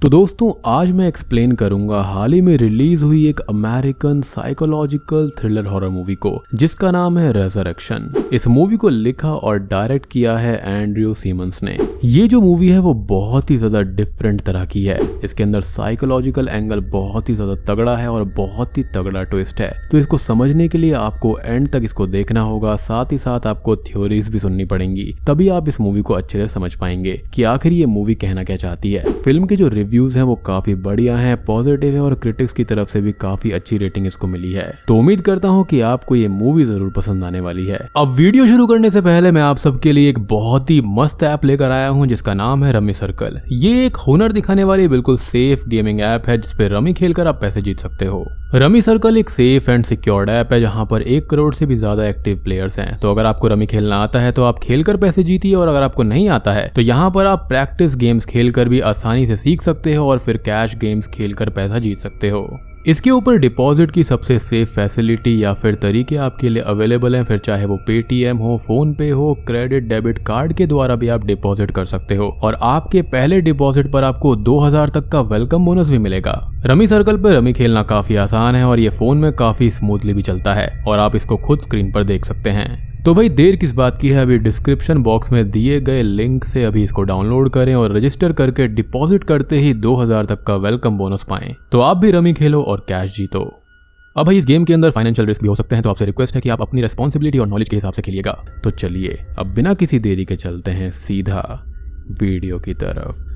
तो दोस्तों आज मैं एक्सप्लेन करूंगा हाल ही में रिलीज हुई एक American psychological thriller horror movie को जिसका नाम है रेजरेक्शन। इस मूवी को लिखा और डायरेक्ट किया है एंड्रयू सिमंस ने। ये जो मूवी है वो बहुत ही ज्यादा डिफरेंट तरह की है। इसके अंदर साइकोलॉजिकल एंगल बहुत ही ज्यादा तगड़ा है और बहुत ही तगड़ा ट्विस्ट है। तो इसको समझने के लिए आपको एंड तक इसको देखना होगा, साथ ही साथ आपको थ्योरीज भी सुननी पड़ेंगी, तभी आप इस मूवी को अच्छे से समझ पाएंगे कि आखिर ये मूवी कहना क्या चाहती है। फिल्म के जो रिव्यूज हैं वो काफी बढ़िया हैं, पॉजिटिव है और क्रिटिक्स की तरफ से भी काफी अच्छी रेटिंग इसको मिली है। तो उम्मीद करता हूँ कि आपको ये मूवी जरूर पसंद आने वाली है। अब वीडियो शुरू करने से पहले मैं आप सबके लिए एक बहुत ही मस्त ऐप लेकर आया हूँ जिसका नाम है रमी सर्कल। ये एक हुनर दिखाने वाली बिल्कुल सेफ गेमिंग ऐप है जिसपे रमी खेलकर आप पैसे जीत सकते हो। रमी सर्कल एक सेफ एंड सिक्योर्ड ऐप है जहां पर 1 करोड़ से भी ज्यादा एक्टिव प्लेयर्स हैं। तो अगर आपको रमी खेलना आता है तो आप खेलकर पैसे जीतिए, और अगर आपको नहीं आता है तो यहाँ पर आप प्रैक्टिस गेम्स खेलकर भी आसानी से सीख सकते हो और फिर कैश गेम्स खेलकर पैसा जीत सकते हो। इसके ऊपर डिपॉजिट की सबसे सेफ फैसिलिटी या फिर तरीके आपके लिए अवेलेबल हैं, फिर चाहे वो पेटीएम हो, फोन पे हो, क्रेडिट डेबिट कार्ड के द्वारा भी आप डिपॉजिट कर सकते हो और आपके पहले डिपॉजिट पर आपको 2000 तक का वेलकम बोनस भी मिलेगा। रमी सर्कल पर रमी खेलना काफी आसान है और ये फोन में काफी स्मूथली भी चलता है और आप इसको खुद स्क्रीन पर देख सकते हैं। तो भाई देर किस बात की है, अभी डिस्क्रिप्शन बॉक्स में दिए गए लिंक से अभी इसको डाउनलोड करें और रजिस्टर करके डिपॉजिट करते ही 2000 तक का वेलकम बोनस पाएं। तो आप भी रमी खेलो और कैश जीतो। अब भाई इस गेम के अंदर फाइनेंशियल रिस्क भी हो सकते हैं, तो आपसे रिक्वेस्ट है कि आप अपनी रेस्पॉन्सिबिलिटी और नॉलेज के हिसाब से खेलिएगा। तो चलिए अब बिना किसी देरी के चलते हैं सीधा वीडियो की तरफ।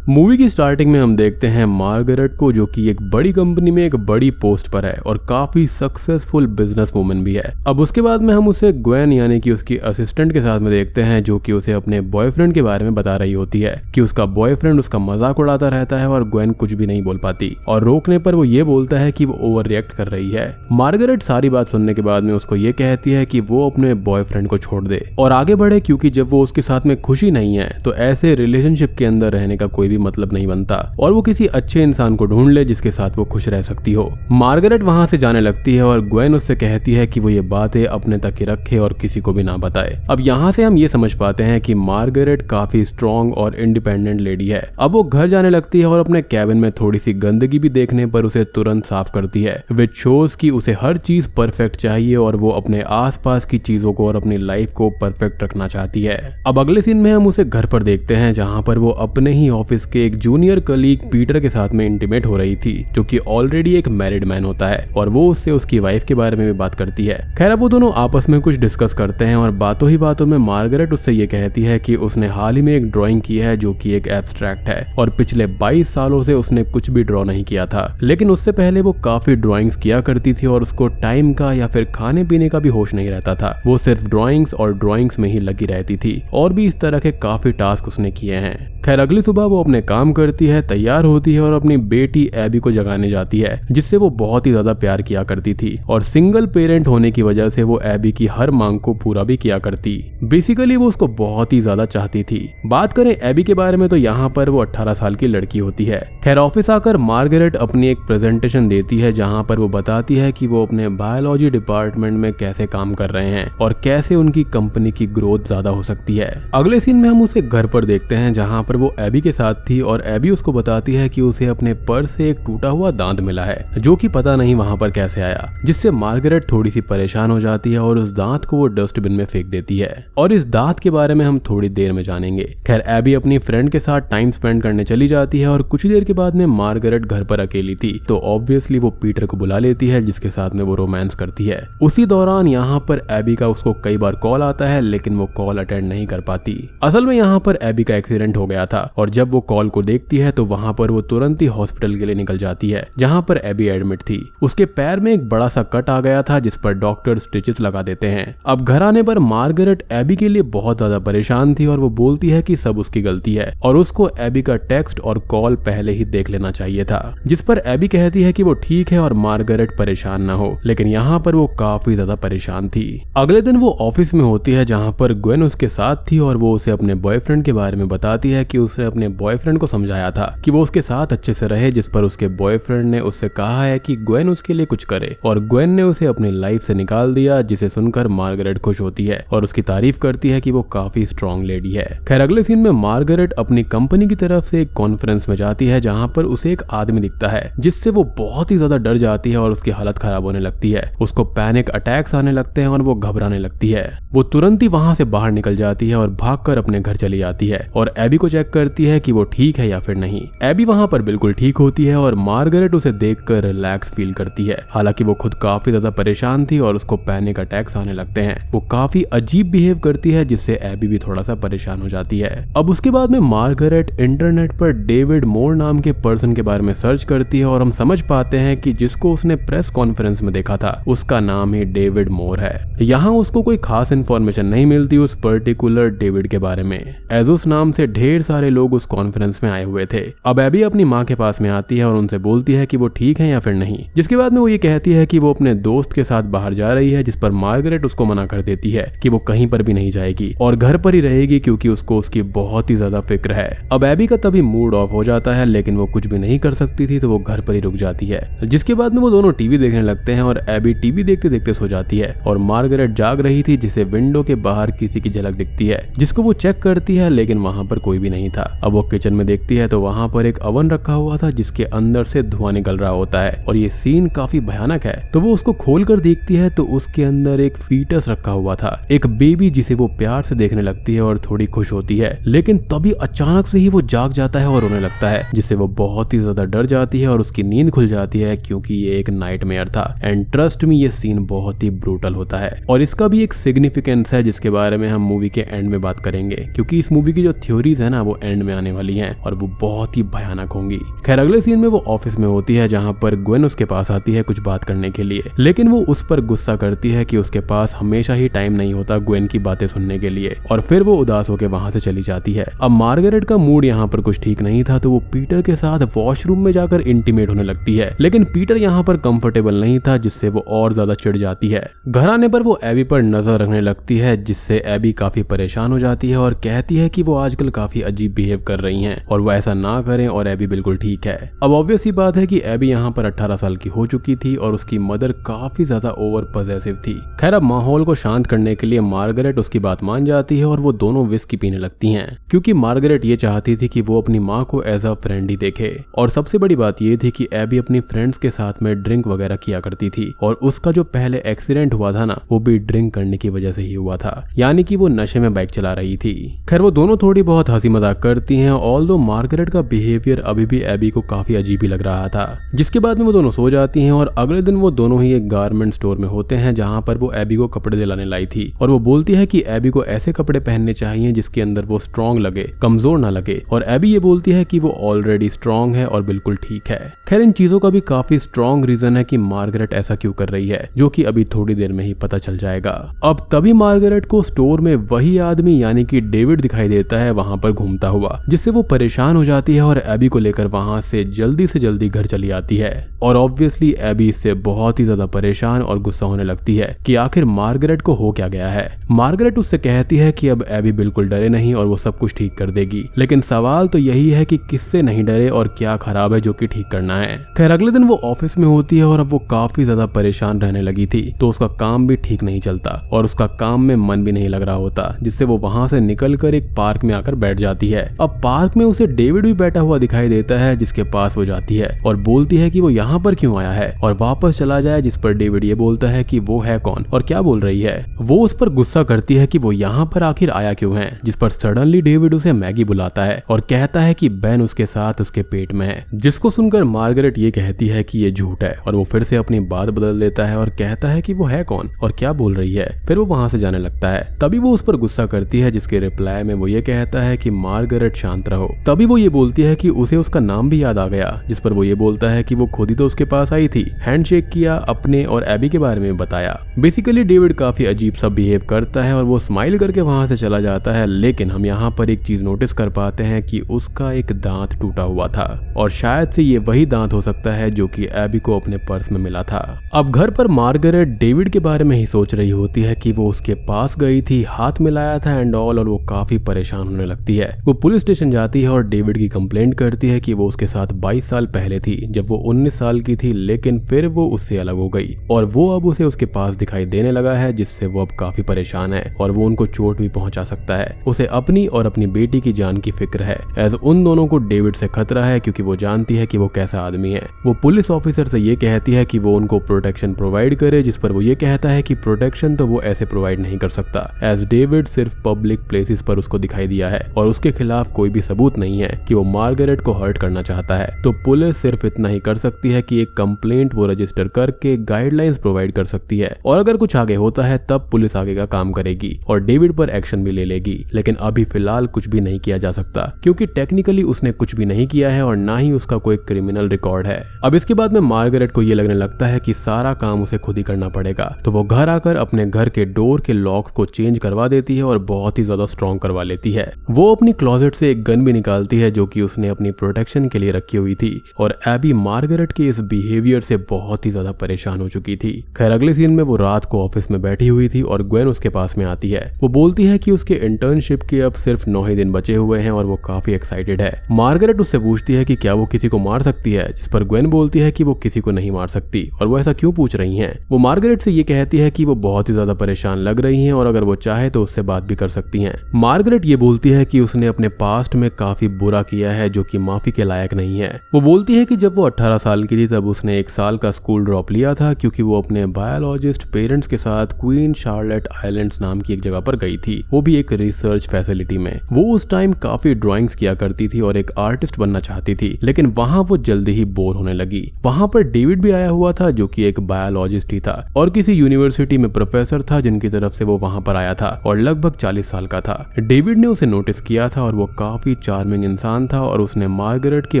मूवी की स्टार्टिंग में हम देखते हैं मार्गरेट को, जो कि एक बड़ी कंपनी में एक बड़ी पोस्ट पर है और काफी सक्सेसफुल बिजनेस वूमन भी है। अब उसके बाद में हम उसे ग्वेन यानी कि उसकी असिस्टेंट के साथ में देखते हैं, जो कि उसे अपने बॉयफ्रेंड के बारे में बता रही होती है कि उसका बॉयफ्रेंड उसका मजाक उड़ाता रहता है और ग्वेन कुछ भी नहीं बोल पाती और रोकने पर वो ये बोलता है कि वो ओवर रिएक्ट कर रही है। मार्गरेट सारी बात सुनने के बाद में उसको ये कहती है कि वो अपने बॉयफ्रेंड को छोड़ दे और आगे बढ़े, क्योंकि जब वो उसके साथ में खुशी नहीं है तो ऐसे रिलेशनशिप के अंदर रहने का कोई भी मतलब नहीं बनता और वो किसी अच्छे इंसान को ढूंढ ले जिसके साथ वो खुश रह सकती हो। मार्गरेट वहां से जाने लगती है और ग्वेन उससे कहती है कि वो ये बातें अपने तक ही रखे और किसी को भी ना बताए। अब यहाँ से हम ये समझ पाते हैं कि मार्गरेट काफी स्ट्रॉन्ग और इंडिपेंडेंट लेडी है। अब वो घर जाने लगती है और अपने कैबिन में थोड़ी सी गंदगी भी देखने पर उसे तुरंत साफ करती है, विच शोज कि उसे हर चीज परफेक्ट चाहिए और वो अपने आसपास की चीजों को और अपनी लाइफ को परफेक्ट रखना चाहती है। अब अगले सीन में हम उसे घर पर देखते हैं जहाँ पर वो अपने ही ऑफिस के एक जूनियर कलीग पीटर के साथ में इंटीमेट हो रही थी, जो कि ऑलरेडी एक मैरिड मैन होता है और वो उससे उसकी वाइफ के बारे में भी बात करती है। खैर अब वो दोनों आपस में कुछ डिस्कस करते हैं और बातों ही बातों में मार्गरेट उससे ये कहती है कि उसने हाल ही में एक ड्राइंग की है जो कि एक एब्स्ट्रैक्ट है और पिछले 22 सालों से उसने कुछ भी ड्रॉ नहीं किया था, लेकिन उससे पहले वो काफी ड्रॉइंग्स किया करती थी और उसको टाइम का या फिर खाने पीने का भी होश नहीं रहता था। वो सिर्फ ड्रॉइंग्स और ड्रॉइंग्स में ही लगी रहती थी और भी इस तरह के काफी टास्क उसने किए हैं। खैर अगली सुबह वो अपने काम करती है, तैयार होती है और अपनी बेटी एबी को जगाने जाती है, जिससे वो बहुत ही ज्यादा प्यार किया करती थी और सिंगल पेरेंट होने की वजह से वो एबी की हर मांग को पूरा भी किया करती। बेसिकली वो उसको बहुत ही ज्यादा चाहती थी। बात करें एबी के बारे में तो यहाँ पर वो 18 साल की लड़की होती है। खैर ऑफिस आकर मार्गरेट अपनी एक प्रेजेंटेशन देती है जहाँ पर वो बताती है कि वो अपने बायोलॉजी डिपार्टमेंट में कैसे काम कर रहे हैं और कैसे उनकी कंपनी की ग्रोथ ज्यादा हो सकती है। अगले सीन में हम उसे घर पर देखते हैं जहाँ पर वो एबी के साथ थी और एबी उसको बताती है कि उसे अपने पर्स से एक टूटा हुआ दांत मिला है, जो कि पता नहीं वहां पर कैसे आया, जिससे मार्गरेट थोड़ी सी परेशान हो जाती है और उस दांत को वो डस्टबिन में फेंक देती है और इस दांत के बारे में हम थोड़ी देर में जानेंगे। खैर एबी अपनी फ्रेंड के साथ टाइम स्पेंड करने चली जाती है और कुछ देर के बाद में मार्गरेट घर पर अकेली थी तो ऑब्वियसली वो पीटर को बुला लेती है जिसके साथ में वो रोमांस करती है। उसी दौरान यहाँ पर एबी का उसको कई बार कॉल आता है लेकिन वो कॉल अटेंड नहीं कर पाती। असल में यहाँ पर एबी का एक्सीडेंट हो गया था और जब वो कॉल को देखती है तो वहां पर वो तुरंत ही हॉस्पिटल के लिए निकल जाती है जहां पर एबी एडमिट थी। उसके पैर में एक बड़ा सा कट आ गया था जिस पर डॉक्टर स्टिचेस लगा देते हैं। अब घर आने पर मार्गरेट एबी के लिए बहुत ज्यादा परेशान थी और वो बोलती है कि सब उसकी गलती है और उसको एबी का टेक्स्ट और कॉल पहले ही देख लेना चाहिए था, जिस पर एबी कहती है कि वो ठीक है और मार्गरेट परेशान ना हो, लेकिन यहाँ पर वो काफी ज्यादा परेशान थी। अगले दिन वो ऑफिस में होती है जहाँ पर ग्वेन उसके साथ थी और वो उसे अपने बॉयफ्रेंड के बारे में बताती है कि उसे अपने बॉयफ्रेंड को समझाया था कि वो उसके साथ अच्छे से रहे, जिस पर उसके बॉयफ्रेंड ने उससे कहा है कि ग्वेन उसके लिए कुछ करे और ग्वेन ने उसे अपनी लाइफ से निकाल दिया, जिसे सुनकर मार्गरेट खुश होती है और उसकी तारीफ करती है कि वो काफी स्ट्रॉन्ग लेडी है। खैर अगले सीन में मार्गरेट अपनी कंपनी की तरफ से एक कॉन्फ्रेंस में जाती है जहाँ पर उसे एक आदमी दिखता है, जिससे वो बहुत ही ज्यादा डर जाती है और उसकी हालत खराब होने लगती है। उसको पैनिक अटैक्स आने लगते हैं और वो घबराने लगती है। वो तुरंत ही वहां से बाहर निकल जाती है और भागकर अपने घर चली जाती है और एबी को चेक करती है कि वो ठीक है या फिर नहीं। एबी वहां पर बिल्कुल ठीक होती है और मार्गरेट उसे देखकर रिलैक्स फील करती है। हालांकि वो खुद काफी ज्यादा परेशान थी और उसको पैनिक अटैक्स आने लगते हैं। वो काफी अजीब बिहेव करती है, जिससे एबी भी थोड़ा सा परेशान हो जाती है। अब उसके बाद में मार्गरेट इंटरनेट पर डेविड मोर नाम के पर्सन के बारे में सर्च करती है और हम समझ पाते हैं कि जिसको उसने प्रेस कॉन्फ्रेंस में देखा था उसका नाम ही डेविड मोर है। यहाँ उसको कोई खास इन्फॉर्मेशन नहीं मिलती उस पर्टिकुलर डेविड के बारे में, एज उस नाम से ढेर सारे लोग उस कॉन्फ्रेंस में आए हुए थे। अब एबी अपनी माँ के पास में आती है और उनसे बोलती है कि वो ठीक है या फिर नहीं, जिसके बाद में वो ये कहती है कि वो अपने दोस्त के साथ बाहर जा रही है, जिस पर मार्गरेट उसको मना कर देती है कि वो कहीं पर भी नहीं जाएगी और घर पर ही रहेगी क्योंकि उसको उसकी बहुत ही ज्यादा फिक्र है। अब एबी का तभी मूड ऑफ हो जाता है, लेकिन वो कुछ भी नहीं कर सकती थी तो वो घर पर ही रुक जाती है। जिसके बाद में वो दोनों टीवी देखने लगते हैं और एबी टीवी देखते देखते सो जाती है और मार्गरेट जाग रही थी, जिसे विंडो के बाहर किसी की झलक दिखती है, जिसको वो चेक करती है, लेकिन वहां पर कोई भी नहीं था। अब वो किचन में देखती है तो वहां पर एक ओवन रखा हुआ था जिसके अंदर से धुआं निकल रहा होता है और ये सीन काफी भयानक है। तो वो उसको खोल कर देखती है तो उसके अंदर एक फीटस रखा हुआ था, एक बेबी, जिसे वो प्यार से देखने लगती है और थोड़ी खुश होती है। लेकिन तभी अचानक से ही वो जाग जाता है और रोने लगता है, जिससे वो बहुत ही ज्यादा डर जाती है और उसकी नींद खुल जाती है क्योंकि ये एक नाइटमेयर था। एंड ट्रस्ट मी, ये सीन बहुत ही ब्रूटल होता है और इसका भी एक सिग्निफिकेंस है जिसके बारे में हम मूवी के एंड में बात करेंगे, क्योंकि इस मूवी की जो थ्योरीज है ना वो एंड में आने वाली हैं और वो बहुत ही भयानक होंगी। खैर, अगले सीन में वो ऑफिस में होती है जहाँ पर ग्वेन उसके पास आती है कुछ बात करने के लिए, लेकिन वो उस पर गुस्सा करती है कि उसके पास हमेशा ही टाइम नहीं होता ग्वेन की बातें सुनने के लिए और फिर वो उदास होकर वहां से चली जाती है। अब मार्गरेट का मूड यहाँ पर कुछ ठीक नहीं था तो वो पीटर के साथ वॉशरूम में जाकर इंटीमेट होने लगती है, लेकिन पीटर यहाँ पर कंफर्टेबल नहीं था, जिससे वो और ज्यादा चिढ़ जाती है। घर आने पर वो एबी पर नजर रखने लगती है, जिससे एबी काफी परेशान हो जाती है और कहती है कि वो आजकल काफी अजीब बिहेव कर रही हैं और वो ऐसा ना करें और एबी बिल्कुल ठीक है। अब ऑब्वियस ही बात है कि एबी यहाँ पर 18 साल की हो चुकी थी और उसकी मदर काफी ज्यादा ओवर पॉसेसिव थी। खैर, अब माहौल को शांत करने के लिए मार्गरेट उसकी बात मान जाती है और वो दोनों विस्की पीने लगती हैं, क्योंकि मार्गरेट ये चाहती थी कि वो अपनी माँ को एज अ फ्रेंड ही देखे। और सबसे बड़ी बात ये थी कि एबी अपनी फ्रेंड्स के साथ में ड्रिंक वगैरह किया करती थी और उसका जो पहले एक्सीडेंट हुआ था ना वो भी ड्रिंक करने की वजह से ही हुआ था, यानी कि वो नशे में बाइक चला रही थी। खैर, वो दोनों थोड़ी बहुत हंसी मजाक करती हैं, ऑल्दो मार्गरेट का बिहेवियर अभी भी एबी को काफी अजीब ही लग रहा था। जिसके बाद में वो दोनों सो जाती हैं और अगले दिन वो दोनों ही एक गारमेंट स्टोर में होते हैं जहाँ पर वो एबी को कपड़े दिलाने लाई थी और वो बोलती है कि एबी को ऐसे कपड़े पहनने चाहिए जिसके अंदर वो स्ट्रॉन्ग लगे, कमजोर ना लगे, और एबी ये बोलती है कि वो ऑलरेडी स्ट्रॉन्ग है और बिल्कुल ठीक है। खैर, इन चीजों का भी काफी स्ट्रॉन्ग रीजन है कि मार्गरेट ऐसा क्यों कर रही है, जो कि अभी थोड़ी देर में ही पता चल जाएगा। अब तभी मार्गरेट को स्टोर में वही आदमी यानी कि डेविड दिखाई देता है वहां पर घूमता हुआ, जिससे वो परेशान हो जाती है और एबी को लेकर वहां से जल्दी घर चली आती है। और ऑब्वियसली एबी इससे बहुत ही ज्यादा परेशान और गुस्सा होने लगती है कि आखिर मार्गरेट को हो क्या गया है। मार्गरेट उससे कहती है कि अब एबी बिल्कुल डरे नहीं और वो सब कुछ ठीक कर देगी, लेकिन सवाल तो यही है कि किससे नहीं डरे और क्या खराब है जो कि ठीक करना है। खैर, अगले दिन वो ऑफिस में होती है और अब वो काफी ज्यादा परेशान रहने लगी थी, तो उसका काम भी ठीक नहीं चलता और उसका काम में मन भी नहीं लग रहा होता, जिससे वो वहां से निकलकर एक पार्क में आकर बैठ जाती है। अब पार्क में उसे डेविड भी बैठा हुआ दिखाई देता है, जिसके पास वो जाती है और बोलती है कि वो यहाँ पर क्यों आया है और वापस चला जाए, जिस पर डेविड ये बोलता है कि वो है कौन और क्या बोल रही है। वो उस पर गुस्सा करती है कि वो यहाँ पर आखिर आया क्यों है, जिस पर सडनली डेविड उसे मैगी बुलाता है और कहता है कि बेन उसके साथ उसके पेट में है, जिसको सुनकर मार्गरेट ये कहती है कि ये झूठ है और वो फिर से अपनी बात बदल देता है और कहता है कि वो है कौन और क्या बोल रही है। फिर वो वहां से जाने लगता है। तभी वो उस पर गुस्सा करती है, जिसके रिप्लाई में वो ये कहता है कि मार्गरेट शांत रहो। तभी वो ये बोलती है कि उसे उसका नाम भी याद आ गया, जिस पर वो ये बोलता है कि वो खुद ही तो उसके पास आई थी, हैंडशेक किया, अपने और एबी के बारे में बताया। बेसिकली डेविड काफी अजीब सा बिहेव करता है और वो स्माइल करके वहां से चला जाता है, लेकिन हम यहाँ पर एक चीज नोटिस कर पाते हैं कि उसका एक दांत टूटा हुआ था और शायद से ये वही दांत हो सकता है जो कि एबी को अपने पर्स में मिला था। अब घर पर मार्गरेट डेविड के बारे में ही सोच रही होती है कि वो उसके पास गई थी, हाथ मिलाया था एंड ऑल, और वो काफी परेशान होने लगती है। वो पुलिस स्टेशन जाती है और डेविड की कंप्लेंट करती है कि वो उसके साथ 22 साल पहले थी जब वो 19 साल की थी, लेकिन फिर वो उससे अलग हो गई और वो अब उसे उसके पास दिखाई देने लगा है, जिससे वो अब काफी परेशान है और वो उनको चोट भी पहुंचा सकता है। उसे अपनी और अपनी बेटी की जान की फिक्र है, एज उन दोनों को डेविड से खतरा है क्योंकि वो जानती है कि वो कैसा आदमी है। वो पुलिस ऑफिसर से ये कहती है कि वो उनको प्रोटेक्शन प्रोवाइड करे, जिस पर वो ये कहता है कि प्रोटेक्शन तो वो ऐसे प्रोवाइड नहीं कर सकता, एज डेविड सिर्फ पब्लिक प्लेसेस पर उसको दिखाई दिया है और उसके खिलाफ कोई भी सबूत नहीं है कि वो मार्गरेट को हर्ट करना चाहता है। तो पुलिस सिर्फ इतना ही कर सकती है कि एक कंप्लेंट वो रजिस्टर करके गाइडलाइंस प्रोवाइड कर सकती है, और अगर कुछ आगे होता है तब पुलिस आगे का काम करेगी और डेविड पर एक्शन भी ले लेगी। लेकिन अभी फिलहाल कुछ भी नहीं किया जा सकता क्योंकि टेक्निकली उसने कुछ भी नहीं किया है और ना ही उसका कोई क्रिमिनल रिकॉर्ड है। अब इसके बाद में मार्गरेट को ये लगने लगता है कि सारा काम उसे खुद ही करना पड़ेगा, तो वो घर आकर अपने घर के डोर के लॉक्स को चेंज करवा देती है और बहुत ही ज्यादा स्ट्रॉन्ग करवा लेती है। वो अपनी क्लोजेट से एक गन भी निकालती है जो कि उसने अपनी प्रोटेक्शन के लिए रखी हुई थी, और एबी मार्गरेट के इस बिहेवियर से बहुत ही ज्यादा परेशान हो चुकी थी। खैर अगले सीन में वो रात को ऑफिस में बैठी हुई थी और ग्वेन उसके पास में आती है। वो बोलती है कि उसके इंटर्नशिप के अब सिर्फ 9 ही दिन बचे हुए हैं और वो काफी एक्साइटेड है। मार्गरेट उससे पूछती है कि क्या वो किसी को मार सकती है, जिस पर ग्वेन बोलती है कि वो किसी को नहीं मार सकती और वो ऐसा क्यों पूछ रही हैं। वो मार्गरेट से ये कहती है कि वो बहुत ही ज्यादा परेशान लग रही हैं और अगर वो चाहे तो उससे बात भी कर सकती हैं। मार्गरेट ये बोलती है कि उसने अपने पास्ट में काफी बुरा किया है जो कि माफी के लायक नहीं है। वो बोलती है कि जब वो 18 साल की थी तब उसने 1 साल का स्कूल ड्रॉप लिया था क्योंकि वो अपने बायोलॉजिस्ट पेरेंट्स के साथ क्वीन शार्लेट आइलैंड्स नाम की एक जगह पर गई थी, वो भी एक रिसर्च फैसिलिटी में। वो उस टाइम काफी ड्राइंग्स किया करती थी और एक आर्टिस्ट बनना चाहती थी, लेकिन वहां वो जल्दी ही बोर होने लगी। वहां पर डेविड भी आया हुआ था जो कि एक बायोलॉजिस्ट ही था और किसी यूनिवर्सिटी में प्रोफेसर था जिनकी तरफ से वो वहां पर आया था और लगभग 40 साल का था। डेविड ने उसे नोटिस किया था और वो काफी चार्मिंग इंसान था और उसने मार्गरेट के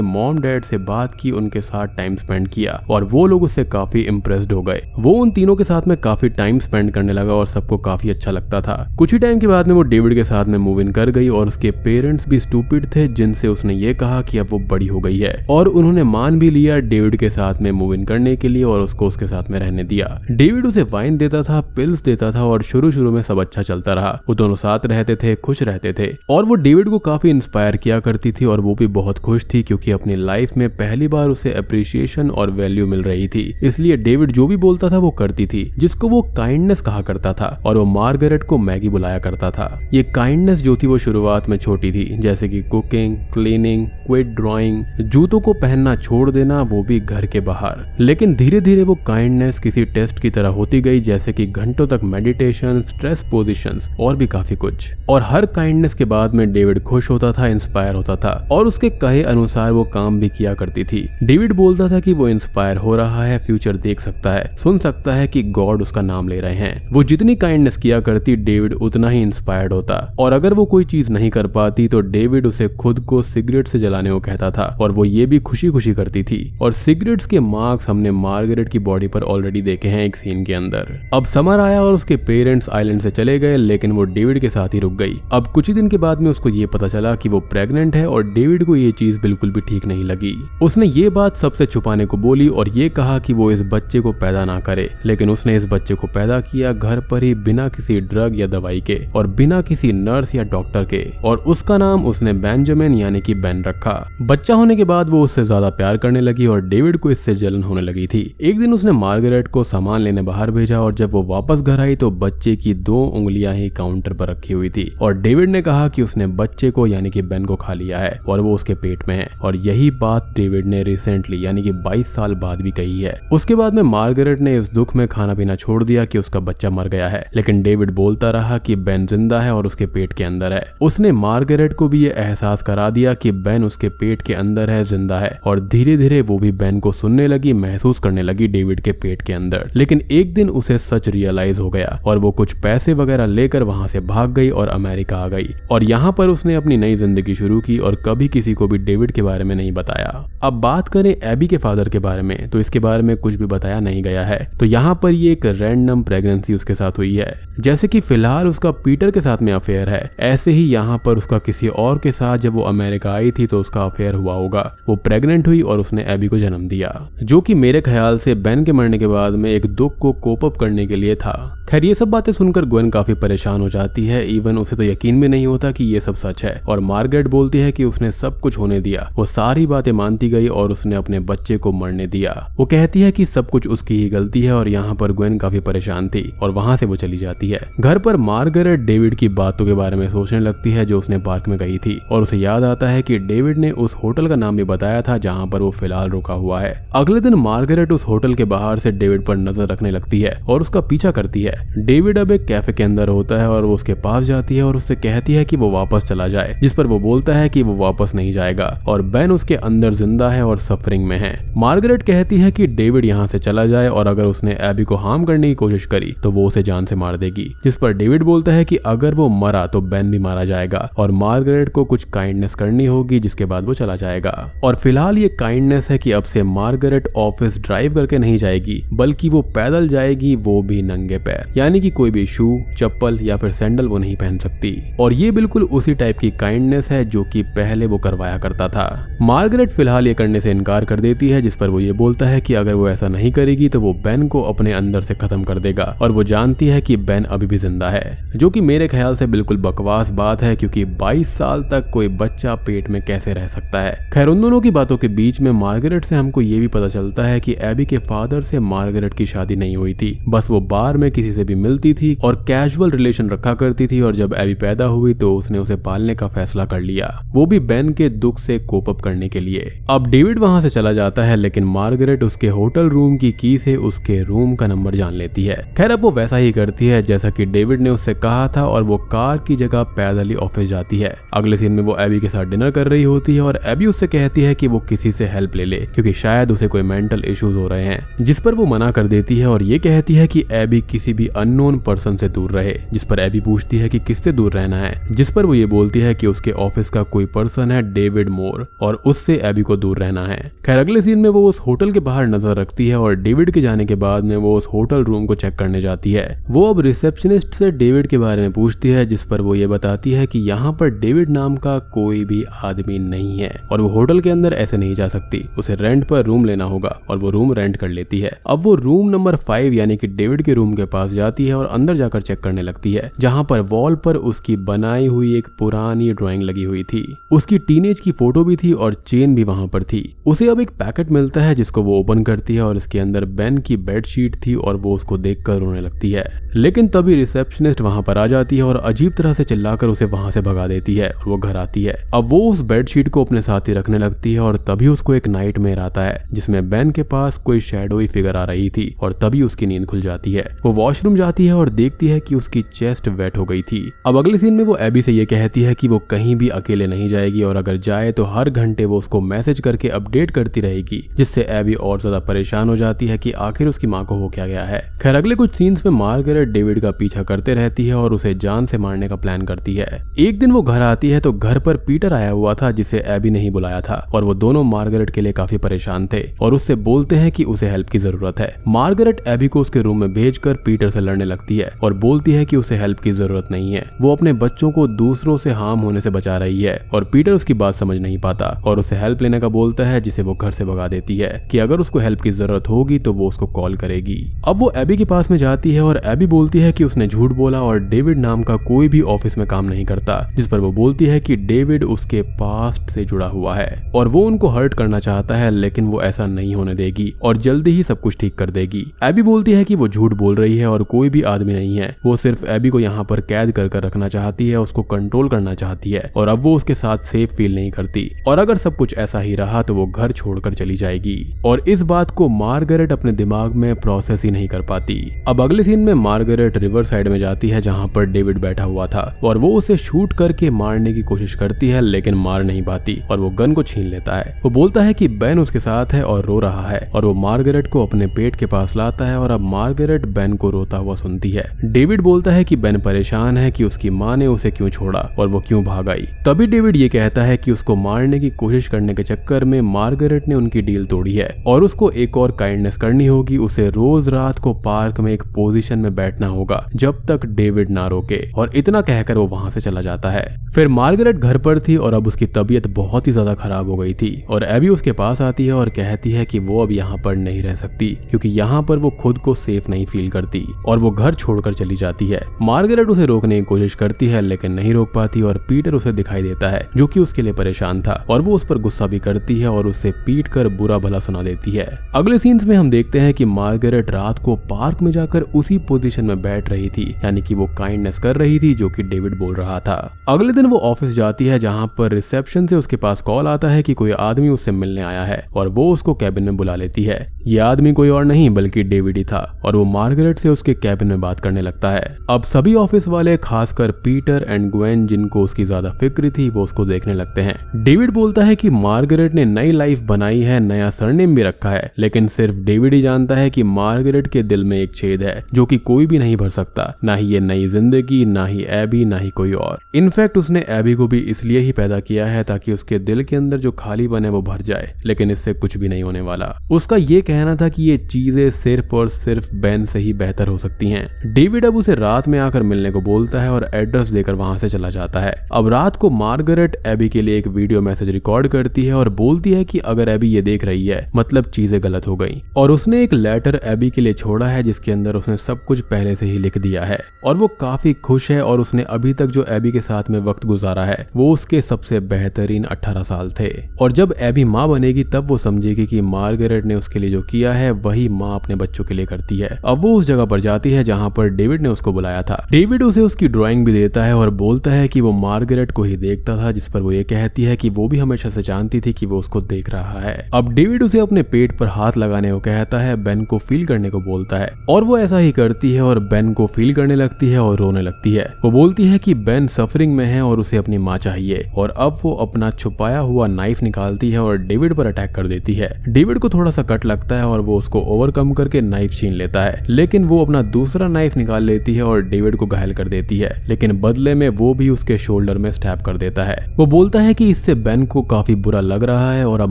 मॉम डैड से बात की, उनके साथ टाइम स्पेंड किया और वो लोग उससे काफी इम्प्रेस्ड हो गए। वो उन तीनों के साथ में काफी टाइम स्पेंड करने लगा और सबको काफी अच्छा लगता था। कुछ ही टाइम के बाद में वो डेविड के साथ में मूव इन कर गई और उसके पेरेंट्स भी स्टूपिड थे, जिनसे उसने ये कहा कि अब वो बड़ी हो गई है, और उन्होंने मान भी लिया डेविड के साथ में मूव इन करने के लिए और उसको उसके साथ में रहने दिया। डेविड उसे वाइन देता था, पिल्स देता था और शुरू में सब अच्छा चलता रहा। वो दोनों साथ रहते थे, खुश रहते थे और वो डेविड को काफी इंस्पायर किया करती थी और वो भी बहुत खुश थी क्योंकि अपनी लाइफ में पहली बार उसे अप्रिशिएशन और वैल्यू मिल रही थी। इसलिए डेविड जो भी बोलता था वो करती थी, जिसको वो काइंडनेस कहा करता था, और वो मार्गरेट को मैगी बुलाया करता था। ये काइंडनेस जो थी वो शुरुआत में छोटी थी, जैसे कि कुकिंग, क्लीनिंग, क्विट ड्राइंग, जूतों को पहनना छोड़ देना, वो भी घर के बाहर। लेकिन धीरे धीरे वो काइंडनेस किसी टेस्ट की तरह होती गई, जैसे कि घंटों तक मेडिटेशन, स्ट्रेस पोजीशंस और भी काफी कुछ। और हर काइंडनेस के बाद में डेविड खुश होता था, इंस्पायर होता था और उसके कहे अनुसार वो काम भी किया करती थी। डेविड बोलता था कि वो इंस्पायर हो रहा है, फ्यूचर देख सकता है, सुन सकता है कि गॉड उसका नाम ले रहे हैं। वो जितनी काइंडनेस किया करती डेविड उतना ही इंस्पायर्ड होता, और अगर वो कोई चीज नहीं कर पाती तो डेविड उसे खुद को सिगरेट से जलाने को कहता था और वो ये भी खुशी खुशी करती थी। और सिगरेट्स के मार्क्स हमने मार्गरेट की बॉडी पर ऑलरेडी देखे हैं एक सीन के अंदर। अब समर आया और उसके पेरेंट्स आइलैंड से चले गए, लेकिन वो डेविड के साथ ही रुक गई। अब कुछ ही दिन के बाद में उसको ये पता चला कि वो प्रेग्नेंट है और डेविड को ये चीज बिल्कुल भी ठीक नहीं लगी। उसने ये बात सबसे छुपाने को बोली और ये कहा कि वो इस बच्चे को पैदा ना करे, लेकिन उसने इस बच्चे को पैदा किया घर पर ही, बिना किसी ड्रग या दवाई के और बिना किसी नर्स या डॉक्टर के, और उसका नाम उसने बेंजामिन यानी कि बेन रखा। बच्चा होने के बाद वो उससे ज्यादा प्यार करने लगी और डेविड को इससे जलन होने लगी थी। एक दिन उसने मार्गरेट को सामान लेने बाहर भेजा और जब वो वापस घर आई तो बच्चे की 2 उंगलियां ही काउंटर पर रखी हुई थी और डेविड ने कहा कि उसने बच्चे को यानी कि बेन को खा लिया है और वो उसके पेट में है। और यही बात डेविड ने रिसेंटली यानी कि 22 साल बाद भी कही है। उसके बाद में मार्गरेट ने इस दुख में खाना पीना छोड़ दिया कि उसका बच्चा मर गया है, लेकिन डेविड बोलता रहा कि बेन जिंदा है और उसके पेट के अंदर है। उसने मार्गरेट को भी ये एहसास करा दिया कि बेन उसके पेट के अंदर है, जिंदा है, और धीरे धीरे वो भी बेन को सुनने लगी, महसूस करने लगी डेविड के पेट के अंदर। लेकिन एक दिन उसे सच रियलाइज हो गया और वो कुछ पैसे वगैरह लेकर वहां से भाग गई और अमेरिका आ गई और यहाँ पर उसने अपनी नई जिंदगी शुरू की और कभी किसी को भी डेविड के बारे में नहीं बताया। अब बात करें एबी के फादर के बारे में तो इसके बारे में कुछ भी बताया नहीं गया है। तो यहाँ पर ये एक रैंडम प्रेगनेंसी उसके साथ हुई है। जैसे कि फिलहाल उसका पीटर के साथ में अफेयर है, ऐसे ही यहाँ पर उसका किसी और के साथ जब वो अमेरिका आई थी तो उसका अफेयर हुआ होगा। वो प्रेग्नेंट हुई और उसने एबी को जन्म दिया, जो कि मेरे ख्याल से बेन के मरने के बाद में एक दुख को कोप अप करने के लिए था। खैर ये सब बातें सुनकर ग्वेन काफी परेशान हो जाती है, इवन उसे तो यकीन भी नहीं होता कि ये सब सच है। और मार्गरेट बोलती है कि उसने सब कुछ होने दिया, वो सारी बातें मानती गई और उसने अपने बच्चे को मरने दिया। वो कहती है कि सब कुछ उसकी ही गलती है और यहाँ पर ग्वेन काफी परेशान थी और वहां से वो चली जाती है। घर पर मार्गरेट डेविड की बातों के बारे में सोचने लगती है जो उसने पार्क में कही थी और उसे याद आता है कि डेविड ने ने उस होटल का नाम भी बताया था जहाँ पर वो फिलहाल रुका हुआ है। अगले दिन मार्गरेट उस होटल के बाहर से डेविड पर नजर रखने लगती है और उसका पीछा करती है। डेविड अब एक कैफे के अंदर होता है और वो उसके पास जाती है और उससे कहती है कि वो वापस चला जाए, जिस पर वो बोलता है कि वो वापस नहीं जाएगा और बेन उसके अंदर जिंदा है और सफरिंग में है। मार्गरेट कहती है कि डेविड यहाँ से चला जाए और अगर उसने एबी को हार्म करने की कोशिश करी तो वो उसे जान से मार देगी, जिस पर डेविड बोलता है कि अगर वो मरा तो बेन भी मारा जाएगा और मार्गरेट को कुछ काइंडनेस करनी होगी, जिसके बाद वो चला जाएगा। और फिलहाल ये काइंडनेस है कि अब से मार्गरेट ऑफिस ड्राइव करके नहीं जाएगी बल्कि वो पैदल जाएगी, वो भी नंगे पैर, यानी कि कोई भी शू, चप्पल या फिर सैंडल वो नहीं पहन सकती। और ये बिल्कुल उसी टाइप की काइंडनेस है जो कि पहले वो करवाया करता था। मार्गरेट फिलहाल ये करने से इनकार कर देती है, जिस पर वो ये बोलता है कि अगर वो ऐसा नहीं करेगी तो वो बेन को अपने अंदर से खत्म कर देगा और वो जानती है कि बेन अभी भी जिंदा है, जो कि मेरे ख्याल से बिल्कुल बकवास बात है क्योंकि 22 साल तक कोई बच्चा पेट में कैसे रह सकता है। खैर, उन दोनों की बातों के बीच में मार्गरेट से हमको ये भी पता चलता है कि एबी के फादर से मार्गरेट की शादी नहीं हुई थी, बस वो बार में किसी से भी मिलती थी और कैजुअल रिलेशन रखा करती थी और जब एबी पैदा हुई तो उसने उसे पालने का फैसला कर लिया, वो भी बेन के दुख से कोप अप करने के लिए। अब डेविड वहां से चला जाता है लेकिन मार्गरेट उसके होटल रूम की से उसके रूम का नंबर जान लेती है। खैर, अब वो वैसा ही करती है जैसा कि डेविड ने उससे कहा था और वो कार की जगह पैदल ही ऑफिस जाती है। अगले सीन में वो एबी के साथ डिनर कर रही होती है और एबी उससे कहती है कि वो किसी से हेल्प ले ले क्योंकि शायद उसे कोई मेंटल इश्यूज हो रहे हैं, जिस पर वो मना कर देती है और ये कहती है कि एबी किसी भी अननोन पर्सन से दूर रहे, जिस पर एबी पूछती है कि किससे दूर रहना है, जिस पर वो ये बोलती है कि उसके ऑफिस का कोई पर्सन है डेविड मोर और उससे एबी को दूर रहना है। खैर, अगले सीन में वो उस होटल के बाहर नजर रखती है और डेविड के जाने के बाद में वो उस होटल रूम को चेक करने जाती है। वो अब रिसेप्शनिस्ट से डेविड के बारे में पूछती है, जिस पर वो ये बताती है कि यहाँ पर डेविड नाम का कोई भी आदमी नहीं है और वो होटल के अंदर ऐसे नहीं जा सकती, उसे रेंट पर रूम लेना होगा और वो रूम रेंट कर लेती है। अब वो रूम नंबर 5 यानी कि डेविड के रूम के पास जाती है और अंदर जाकर चेक करने लगती है, जहाँ पर वॉल पर उसकी बनाई हुई एक पुरानी ड्राइंग लगी हुई थी, उसकी टीनेज की फोटो भी थी और चेन भी वहां पर थी। उसे अब एक पैकेट मिलता है जिसको वो ओपन करती है और इसके अंदर बेन की बेडशीट थी और वो उसको देखकर रोने लगती है। लेकिन तभी रिसेप्शनिस्ट वहां पर आ जाती है और अजीब तरह से चिल्लाकर उसे वहां से भगा देती है और वो घर आती है। अब वो उस बेडशीट को अपने साथ ही रखने लगती है और तभी उसको एक नाइटमेयर आता है जिसमें बेन के पास कोई शैडोई फिगर आ रही थी और तभी उसकी नींद खुल जाती है। वो वॉशरूम जाती है और देखती है कि उसकी चेस्ट वेट हो गई थी। अब अगले सीन में वो एबी से ये कहती है कि वो कहीं भी अकेले नहीं जाएगी और अगर जाए तो हर घंटे वो उसको मैसेज करके अपडेट करती रहेगी, जिससे एबी और ज्यादा परेशान हो जाती है कि आखिर उसकी माँ को हो क्या गया है। खैर, अगले कुछ सीन्स में मार्गरेट डेविड का पीछा करते रहती है और उसे जान से मारने का प्लान करती है। एक दिन वो घर आती है तो घर पर पीटर आया हुआ था जिसे एबी ने ही बुलाया था और वो दोनों मार्गरेट के लिए काफी परेशान थे और उससे बोलते हैं कि उसे हेल्प की जरूरत है। मार्गरेट एबी को उसके रूम में भेजकर पीटर से लड़ने लगती है और बोलती है कि उसे हेल्प की जरूरत नहीं है, वो अपने बच्चों को दूसरों से हार्म होने से बचा रही है। और पीटर उसकी बात समझ नहीं पाता और उसे हेल्प लेने का बोलता है, जिसे वो घर से भगा देती है कि अगर उसको हेल्प की जरूरत होगी तो वो उसको कॉल करेगी। अब वो एबी के पास में जाती है और एबी बोलती है कि उसने झूठ बोला और डेविड नाम का कोई भी ऑफिस में काम नहीं करता, जिस पर वो बोलती है कि डेविड उसके पास्ट से जुड़ा हुआ है और वो उनको हर्ट करना चाहता है, लेकिन वो ऐसा नहीं होने देगी और जल्दी ही सब कुछ ठीक कर देगी। एबी बोलती है कि वो झूठ बोल रही है और कोई भी आदमी नहीं है, वो सिर्फ एबी को यहाँ पर कैद कर रखना चाहती है, उसको कंट्रोल करना चाहती है और अब वो उसके साथ सेफ फील नहीं करती और अगर सब कुछ ऐसा ही रहा तो वो घर छोड़कर चली जाएगी। और इस बात को मार्गरेट अपने दिमाग में प्रोसेस ही नहीं कर पाती। अब अगले सीन में मार्गरेट रिवर साइड में जाती है जहाँ पर डेविड बैठा हुआ था और वो उसे शूट करके मारने की कोशिश करती है, लेकिन मार नहीं पाती और वो गन को छीन लेता है। वो बोलता है कि बेन उसके साथ है और रो रहा है और वो मार्गरेट को अपने पेट के पास लाता है और अब मार्गरेट बेन को रोता हुआ सुनती है। डेविड बोलता है कि बेन परेशान है कि उसकी माँ ने उसे क्यों छोड़ा और वो क्यों भाग आई। तभी डेविड ये कहता है कि उसको मारने की कोशिश करने के चक्कर में मार्गरेट ने उनकी डील तोड़ी है और उसको एक और काइंडनेस करनी होगी, उसे रोज रात को पार्क में एक पोजीशन में बैठना होगा जब तक डेविड ना रोके। और इतना कहकर वो वहां से चला जाता है। फिर मार्गरेट घर पर थी और अब उसकी तबीयत बहुत ही ज्यादा खराब हो गई थी और एबी उसके पास आती है और कहती है कि वो अब यहाँ पर नहीं रह सकती क्योंकि यहाँ पर वो खुद को सेफ नहीं फील करती और वो घर छोड़कर चली जाती है। मार्गरेट उसे रोकने की कोशिश करती है लेकिन नहीं रोक पाती और पीटर उसे दिखाई देता है जो कि उसके लिए परेशान था और वो उस पर गुस्सा भी करती है और उसे पीट कर बुरा भला सुना देती है। अगले सीन्स में हम देखते हैं कि मार्गरेट रात को पार्क में जाकर उसी पोजीशन में बैठ रही थी, यानी कि वो काइंडनेस कर रही थी जो कि डेविड बोल रहा था। अगले दिन वो ऑफिस जाती है जहाँ पर रिसेप्शन से उसके पास कॉल आता है कि कोई आदमी उससे मिलने आया है और वो उसको कैबिन में बुला लेती है। ये आदमी कोई और नहीं बल्कि डेविड ही था और वो मार्गरेट से उसके कैबिन में बात करने लगता है। अब सभी ऑफिस वाले खासकर पीटर एंड ग्वेन जिनको उसकी ज्यादा फिक्र थी वो उसको देखने लगते हैं। डेविड बोलता है कि मार्गरेट ने नई लाइफ बनाई है, नया सरनेम भी रखा है, लेकिन सिर्फ डेविड ही जानता है कि मार्गरेट के दिल में एक छेद है जो कि कोई भी नहीं भर सकता, ना ही ये नई जिंदगी, ना ही एबी, ना ही कोई और। इनफैक्ट उसने एबी को भी इसलिए ही पैदा किया है ताकि उसके दिल के अंदर जो खालीपन है वो भर जाए, लेकिन इससे कुछ भी नहीं होने वाला। उसका ये कहना था कि ये चीजें सिर्फ और सिर्फ बेन से ही बेहतर हो सकती हैं। डेविड अब उसे रात में आकर मिलने को बोलता है और एड्रेस देकर वहां से चला जाता है। अब रात को मार्गरेट एबी के लिए एक वीडियो मैसेज रिकॉर्ड करती है और बोलती है कि अगर एबी ये देख रही है मतलब चीजें गलत हो गई, और उसने एक लेटर एबी के लिए छोड़ा है जिसके अंदर उसने सब कुछ पहले से ही लिख दिया है और वो काफी खुश है और उसने अभी तक जो एबी के साथ में वक्त गुजारा है वो उसके सबसे बेहतरीन 18 साल थे। और जब एबी माँ बनेगी तब वो समझेगी कि मार्गरेट ने उसके लिए जो किया है वही माँ अपने बच्चों के लिए करती है। अब वो उस जगह पर जाती है जहाँ पर डेविड ने उसको बुलाया था। डेविड उसे उसकी ड्राइंग भी देता है और बोलता है कि वो मार्गरेट को ही देखता था, जिस पर वो ये कहती है कि वो भी हमेशा से जानती थी कि वो उसको देख रहा है। अब डेविड उसे अपने पेट पर हाथ लगाने को कहता है, बेन को फील करने को बोलता है और वो ऐसा ही करती है और बेन को फील करने लगती है और रोने लगती है। वो बोलती है कि बेन सफरिंग में है और उसे अपनी माँ चाहिए और अब वो अपना छुपाया हुआ नाइफ निकालती है और डेविड पर अटैक कर देती है। डेविड को थोड़ा सा कट लगता है और वो उसको ओवरकम करके नाइफ छीन लेता है, लेकिन वो अपना दूसरा नाइफ निकाल लेती है और डेविड को घायल कर देती है, लेकिन बदले में वो भी उसके शोल्डर में स्टैब कर देता है। वो बोलता है कि इससे बेन को काफी बुरा लग रहा है और अब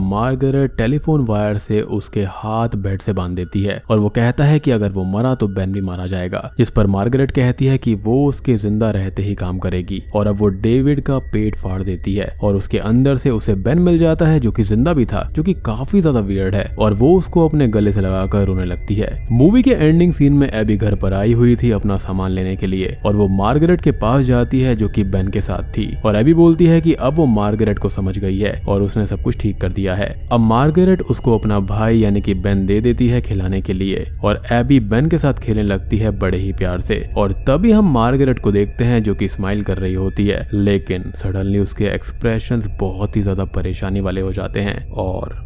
मार्गरेट टेलीफोन वायर से उसके हाथ बेड से बांध देती है और वो कहता है कि अगर वो मरा तो बेन भी मारा जाएगा, जिस पर मार्गरेट कहती है कि वो उसके जिंदा रहते ही काम करेगी और अब वो डेविड का पेट फाड़ देती है और उसके अंदर से उसे बेन मिल जाता है जो कि जिंदा भी था, जो कि काफी ज्यादा वियर्ड है, और वो उसको अपने गले से लगाकर रोने लगती है। मूवी के एंडिंग सीन में एबी घर पर आई हुई थी अपना सामान लेने के लिए और वो मार्गरेट के पास जाती है जो कि बेन के साथ थी और एबी बोलती है कि अब वो मार्गरेट को समझ गई है और उसने सब कुछ ठीक कर दिया है। अब मार्गरेट उसको अपना भाई यानी कि बेन दे देती है खिलाने के लिए और एबी बेन के साथ खेलने लगती है बड़े ही प्यार से, और तभी हम मार्गरेट को देखते हैं जो कि स्माइल कर रही होती है, लेकिन सडनली उसके एक्सप्रेशंस बहुत ही ज्यादा परेशानी वाले हो जाते हैं और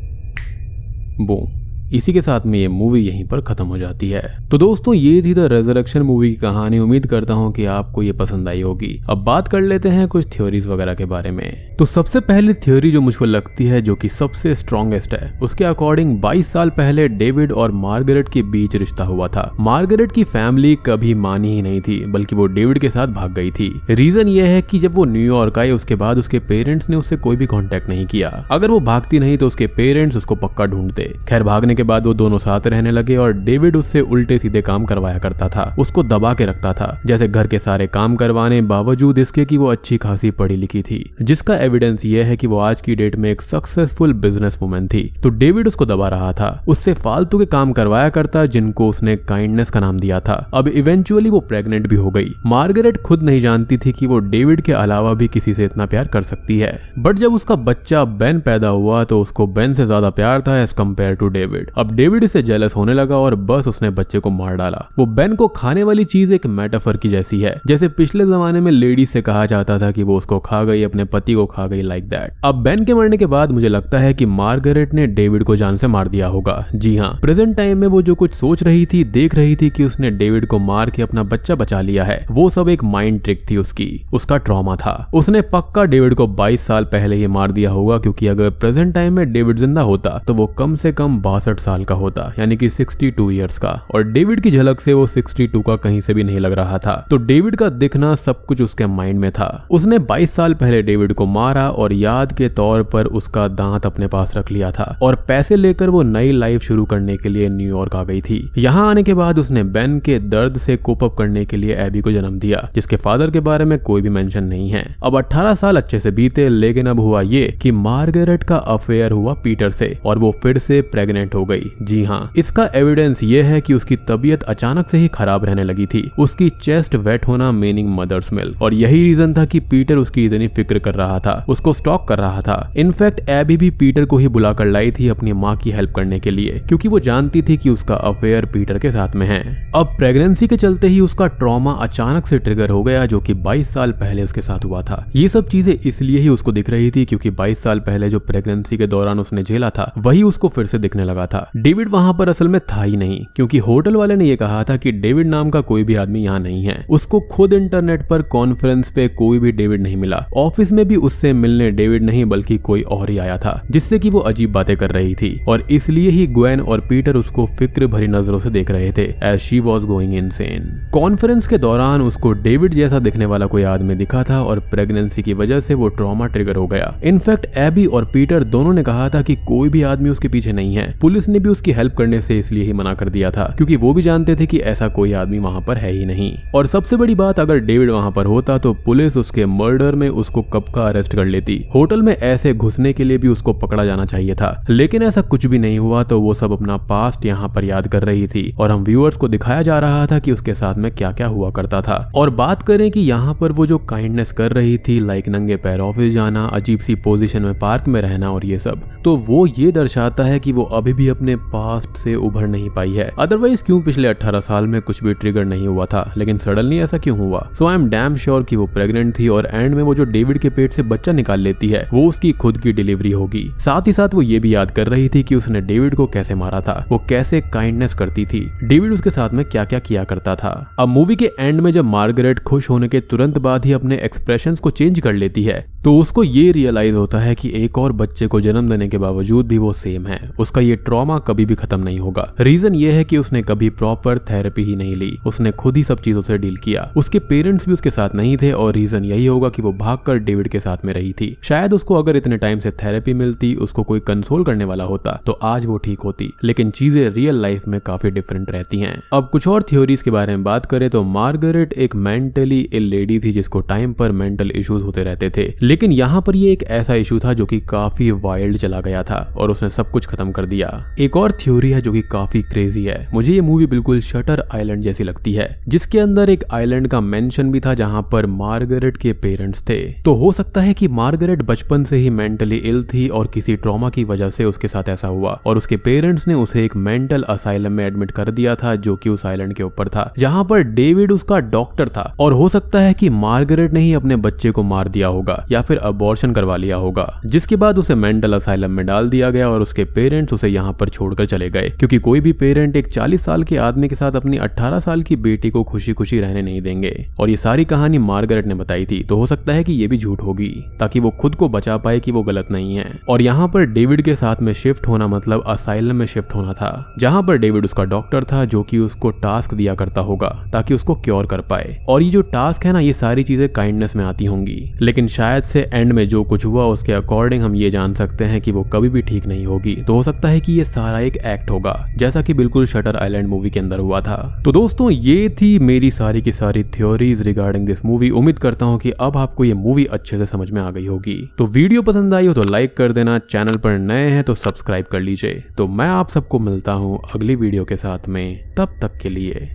बूम, इसी के साथ में ये मूवी यहीं पर खत्म हो जाती है। तो दोस्तों ये थी द रेजरेक्शन मूवी की कहानी। उम्मीद करता हूँ कि आपको ये पसंद आई होगी। अब बात कर लेते हैं कुछ थ्योरीज वगैरह के बारे में। तो सबसे पहली थ्योरी जो मुझको लगती है जो कि सबसे स्ट्रॉन्गेस्ट है, उसके अकॉर्डिंग 22 साल पहले डेविड और मार्गरेट के बीच रिश्ता हुआ था। मार्गरेट की फैमिली कभी मानी ही नहीं थी बल्कि वो डेविड के साथ भाग गई थी। रीजन ये है कि जब वो न्यूयॉर्क आई उसके बाद उसके पेरेंट्स ने उससे कोई भी कांटेक्ट नहीं किया। अगर वो भागती नहीं तो उसके पेरेंट्स उसको पक्का ढूंढते। खैर भागने के बाद वो दोनों साथ रहने लगे और डेविड उससे उल्टे सीधे काम करवाया करता था, उसको दबा के रखता था, जैसे घर के सारे काम करवाने बावजूद इसके कि वो अच्छी खासी पढ़ी लिखी थी, जिसका एविडेंस ये है कि वो आज की डेट में एक सक्सेसफुल बिजनेस वुमेन थी। तो डेविड उसको दबा रहा था, उससे फालतू के काम करवाया करता जिनको उसने काइंडनेस का नाम दिया था। अब इवेंचुअली वो प्रेग्नेंट भी हो गई। मार्गरेट खुद नहीं जानती थी कि वो डेविड के अलावा भी किसी से इतना प्यार कर सकती है, बट जब उसका बच्चा बेन पैदा हुआ तो उसको बेन से ज्यादा प्यार था एज कम्पेयर टू डेविड। अब डेविड इससे जेलस होने लगा और बस उसने बच्चे को मार डाला। वो बेन को खाने वाली चीज एक मेटाफर की जैसी है, जैसे पिछले जमाने में लेडीज से कहा जाता था कि वो उसको खा गई, अपने पति को खा गई, लाइक दैट। अब बेन के मरने के बाद मुझे लगता है कि मार्गरेट ने डेविड को जान से मार दिया होगा। जी हाँ, प्रेजेंट टाइम में वो जो कुछ सोच रही थी, देख रही थी कि उसने डेविड को मार के अपना बच्चा बचा लिया है, वो सब एक माइंड ट्रिक थी उसकी, उसका ट्रॉमा था। उसने पक्का डेविड को 22 साल पहले ही मार दिया होगा, क्योंकि अगर प्रेजेंट टाइम में डेविड जिंदा होता तो वो कम से कम 62 साल का होता, यानी कि 62 इयर्स का, और डेविड की झलक से वो 62 का कहीं से भी नहीं लग रहा था। तो डेविड का दिखना सब कुछ उसके माइंड में था। उसने 22 साल पहले डेविड को मारा और याद के तौर पर उसका दांत अपने पास रख लिया था और पैसे लेकर वो नई लाइफ शुरू करने के लिए न्यूयॉर्क आ गई थी। यहाँ आने के बाद उसने बेन के दर्द से कोप अप करने के लिए एबी को जन्म दिया, जिसके फादर के बारे में कोई भी मेंशन नहीं है। अब 18 साल अच्छे से बीते, लेकिन अब हुआ ये कि मार्गरेट का अफेयर हुआ पीटर से और वो फिर से प्रेग्नेंट हो हो गई। जी हाँ, इसका एविडेंस ये है कि उसकी तबीयत अचानक से ही खराब रहने लगी थी। उसकी चेस्ट वेट होना मीनिंग मदर्स मिल्क, और यही रीजन था कि पीटर उसकी इतनी फिक्र कर रहा था, उसको स्टॉक कर रहा था। इनफैक्ट एबी भी पीटर को ही बुलाकर लाई थी अपनी माँ की हेल्प करने के लिए, क्योंकि वो जानती थी कि उसका अफेयर पीटर के साथ में है। अब प्रेगनेंसी के चलते ही उसका ट्रॉमा अचानक से ट्रिगर हो गया, जो कि 22 साल पहले उसके साथ हुआ था। ये सब चीजें इसलिए ही उसको दिख रही थी क्योंकि 22 साल पहले जो प्रेगनेंसी के दौरान उसने झेला था वही उसको फिर से दिखने लगा था। डेविड वहां पर असल में था ही नहीं, क्योंकि होटल वाले ने ये कहा था कि डेविड नाम का कोई भी आदमी यहाँ नहीं है। उसको खुद इंटरनेट पर कॉन्फ्रेंस पे कोई भी डेविड नहीं मिला। ऑफिस में भी उससे मिलने डेविड नहीं बल्कि कोई और ही आया था, जिससे कि वो अजीब बातें कर रही थी, और इसलिए ही ग्वेन और पीटर उसको फिक्र भरी नजरों से देख रहे थे as she was going insane. Conference के दौरान उसको डेविड जैसा दिखने वाला कोई आदमी दिखा था और प्रेगनेंसी की वजह से वो ट्रॉमा ट्रिगर हो गया। इनफैक्ट एबी और पीटर दोनों ने कहा था कि कोई भी आदमी उसके पीछे नहीं है। पुलिस ने भी उसकी हेल्प करने से इसलिए ही मना कर दिया था, क्योंकि वो भी जानते थे कि ऐसा कोई आदमी वहां पर है ही नहीं। और सबसे बड़ी बात, अगर डेविड वहां पर होता तो पुलिस उसके मर्डर में उसको कब का अरेस्ट कर लेती। होटल में ऐसे घुसने के लिए भी उसको पकड़ा जाना चाहिए था, लेकिन ऐसा कुछ भी नहीं हुआ। तो वो सब अपना पास्ट यहाँ पर याद कर रही थी और हम व्यूअर्स को दिखाया जा रहा था कि उसके साथ में क्या क्या हुआ करता था। और बात करें कि यहाँ पर वो जो काइंडनेस कर रही थी, लाइक नंगे पैर ऑफिस जाना, अजीब सी पोजीशन में पार्क में रहना और ये सब, तो वो ये दर्शाता है कि वो अभी भी अपने पास्ट से उभर नहीं पाई है। अदरवाइज क्यों पिछले 18 साल में कुछ भी ट्रिगर नहीं हुआ था, लेकिन सडनली ऐसा क्यों हुआ? सो आई एम डैम श्योर कि वो प्रेग्नेंट थी और एंड में वो जो डेविड के पेट से बच्चा निकाल लेती है वो उसकी खुद की डिलीवरी होगी। साथ ही साथ वो ये भी याद कर रही थी कि उसने डेविड को कैसे मारा था, वो कैसे काइंडनेस करती थी, डेविड उसके साथ में क्या क्या किया करता था। अब मूवी के एंड में जब मार्गरेट खुश होने के तुरंत बाद ही अपने एक्सप्रेशंस को चेंज कर लेती है, तो उसको ये रियलाइज होता है कि एक और बच्चे को जन्म देने के बावजूद भी वो सेम है। उसका ये ट्रॉमा कभी भी खत्म नहीं होगा। रीजन ये है कि उसने कभी प्रॉपर थेरेपी ही नहीं ली, उसने खुद ही सब चीजों से डील किया। उसके पेरेंट्स भी उसके साथ नहीं थे और रीजन यही होगा कि वो भागकर डेविड के साथ में रही थी। शायद उसको अगर इतने टाइम से थेरेपी मिलती, उसको कोई कंसोल करने वाला होता, तो आज वो ठीक होती। लेकिन चीजें रियल लाइफ में काफी डिफरेंट रहती हैं। अब कुछ और थ्योरीज के बारे में बात करें तो मार्गरेट एक मेंटली इल लेडी थी जिसको टाइम पर मेंटल इश्यूज होते रहते थे, लेकिन यहाँ पर ये एक ऐसा इशू था जो कि काफी वाइल्ड चला गया था और उसने सब कुछ खत्म कर दिया। एक और थ्योरी है जो कि काफी क्रेजी है। मुझे ये मूवी बिल्कुल शटर आइलैंड जैसी लगती है, जिसके अंदर एक आइलैंड का मेंशन भी था जहां पर मार्गरेट के पेरेंट्स थे। तो हो सकता है कि मार्गरेट बचपन से ही मेंटली इल थी और किसी ट्रॉमा की वजह से उसके साथ ऐसा हुआ और उसके पेरेंट्स ने उसे एक मेंटल असाइलम में एडमिट कर दिया था, जो कि उस आइलैंड के ऊपर था, जहां पर डेविड उसका डॉक्टर था। और हो सकता है कि मार्गरेट ने ही अपने बच्चे को मार दिया होगा या फिर अबॉर्शन करवा लिया होगा, जिसके बाद उसे मेंटल असाइलम में डाल दिया गया और उसके पेरेंट्स उसे यहाँ पर छोड़कर चले गए, क्योंकि कोई भी पेरेंट एक 40 साल के आदमी के साथ अपनी 18 साल की बेटी को खुशी खुशी रहने नहीं देंगे। और ये सारी कहानी मार्गरेट ने बताई थी, तो हो सकता है कि ये भी झूठ होगी ताकि वो खुद को बचा पाए कि वो गलत नहीं है। और यहाँ पर डेविड के साथ में शिफ्ट होना मतलब असाइलम में शिफ्ट होना था, जहाँ पर डेविड उसका डॉक्टर था जो कि उसको टास्क दिया करता होगा ताकि उसको क्योर कर पाए। और ये जो टास्क है ना, ये सारी चीजें काइंडनेस में आती होंगी, लेकिन शायद से एंड में जो कुछ हुआ उसके अकॉर्डिंग हम ये जान सकते हैं कि वो कभी भी ठीक नहीं होगी। तो हो सकता है कि ये सारा एक एक्ट होगा, जैसा कि बिल्कुल शटर आइलैंड मूवी के अंदर हुआ था। तो दोस्तों, ये थी मेरी सारी की सारी थ्योरीज रिगार्डिंग दिस मूवी। उम्मीद करता हूँ कि अब आपको ये मूवी अच्छे से समझ में आ गई होगी। तो वीडियो पसंद आई हो तो लाइक कर देना, चैनल पर नए हैं तो सब्सक्राइब कर लीजिए। तो मैं आप सबको मिलता हूँ अगली वीडियो के साथ में, तब तक के लिए